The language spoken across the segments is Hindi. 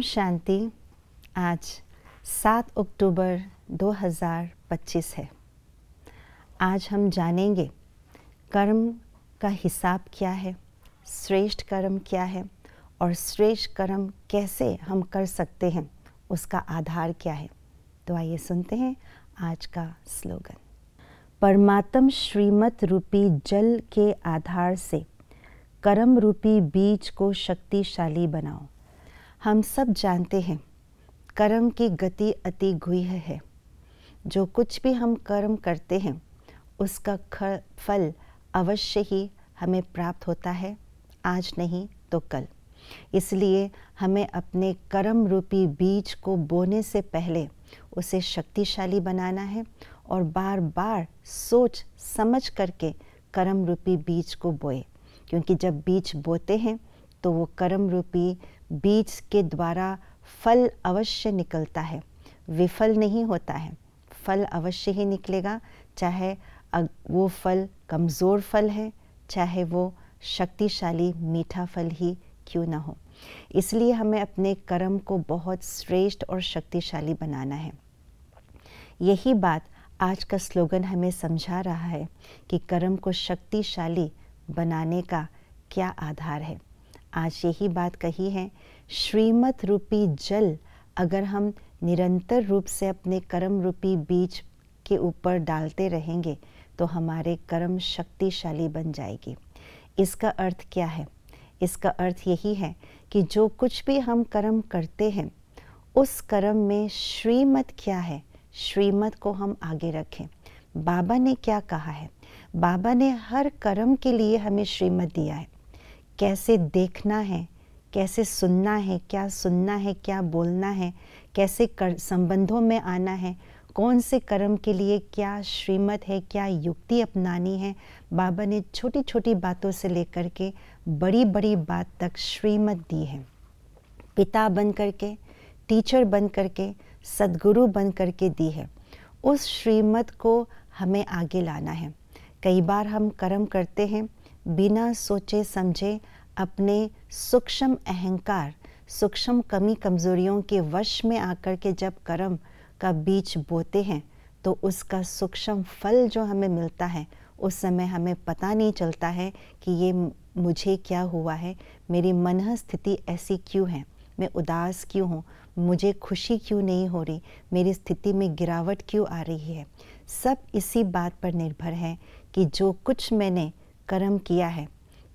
शांति। आज 7 अक्टूबर 2025 है। आज हम जानेंगे कर्म का हिसाब क्या है, श्रेष्ठ कर्म क्या है और श्रेष्ठ कर्म कैसे हम कर सकते हैं, उसका आधार क्या है। तो आइए सुनते हैं आज का स्लोगन। परमात्म श्रीमत रूपी जल के आधार से कर्म रूपी बीज को शक्तिशाली बनाओ। हम सब जानते हैं कर्म की गति अति गुह्य है। जो कुछ भी हम कर्म करते हैं उसका फल अवश्य ही हमें प्राप्त होता है, आज नहीं तो कल। इसलिए हमें अपने कर्म रूपी बीज को बोने से पहले उसे शक्तिशाली बनाना है और बार बार सोच समझ करके कर्म रूपी बीज को बोए, क्योंकि जब बीज बोते हैं तो वो कर्म रूपी बीज के द्वारा फल अवश्य निकलता है, विफल नहीं होता है। फल अवश्य ही निकलेगा, चाहे वो फल कमज़ोर फल है, चाहे वो शक्तिशाली मीठा फल ही क्यों ना हो। इसलिए हमें अपने कर्म को बहुत श्रेष्ठ और शक्तिशाली बनाना है। यही बात आज का स्लोगन हमें समझा रहा है कि कर्म को शक्तिशाली बनाने का क्या आधार है। आज यही बात कही है, श्रीमत रूपी जल अगर हम निरंतर रूप से अपने कर्म रूपी बीज के ऊपर डालते रहेंगे तो हमारे कर्म शक्तिशाली बन जाएगी। इसका अर्थ क्या है? इसका अर्थ यही है कि जो कुछ भी हम कर्म करते हैं उस कर्म में श्रीमत क्या है, श्रीमत को हम आगे रखें। बाबा ने क्या कहा है? बाबा ने हर कर्म के लिए हमें श्रीमत दिया है। कैसे देखना है, कैसे सुनना है, क्या सुनना है, क्या बोलना है, कैसे संबंधों में आना है, कौन से कर्म के लिए क्या श्रीमत है, क्या युक्ति अपनानी है। बाबा ने छोटी छोटी बातों से लेकर के बड़ी बड़ी बात तक श्रीमत दी है। पिता बन करके, टीचर बन करके, सद्गुरु बन करके दी है। उस श्रीमत को हमें आगे लाना है। कई बार हम कर्म करते हैं बिना सोचे समझे, अपने सूक्ष्म अहंकार, सूक्ष्म कमी कमज़ोरियों के वश में आकर के जब कर्म का बीज बोते हैं तो उसका सूक्ष्म फल जो हमें मिलता है उस समय हमें पता नहीं चलता है कि ये मुझे क्या हुआ है, मेरी मन स्थिति ऐसी क्यों है, मैं उदास क्यों हूँ, मुझे खुशी क्यों नहीं हो रही, मेरी स्थिति में गिरावट क्यों आ रही है। सब इसी बात पर निर्भर है कि जो कुछ मैंने कर्म किया है,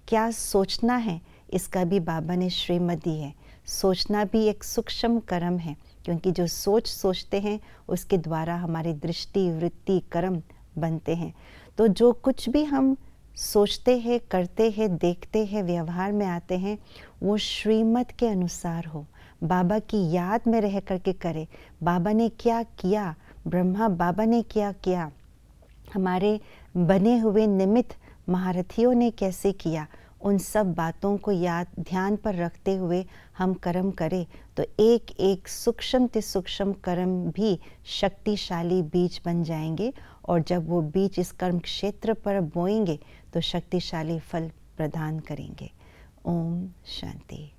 क्या सोचना है, इसका भी बाबा ने श्रीमत दी है। सोचना भी एक सूक्ष्म कर्म है, क्योंकि जो सोचते हैं उसके द्वारा हमारी दृष्टि, वृत्ति, कर्म बनते हैं। तो जो कुछ भी हम सोचते हैं, करते हैं, देखते हैं, व्यवहार में आते हैं, वो श्रीमत के अनुसार हो, बाबा की याद में रह करके करे। बाबा ने क्या किया, ब्रह्मा बाबा ने क्या किया, हमारे बने हुए निमित्त महारथियों ने कैसे किया, उन सब बातों को याद ध्यान पर रखते हुए हम कर्म करें तो एक एक सूक्ष्म से सूक्ष्म कर्म भी शक्तिशाली बीज बन जाएंगे। और जब वो बीज इस कर्म क्षेत्र पर बोएंगे तो शक्तिशाली फल प्रदान करेंगे। ओम शांति।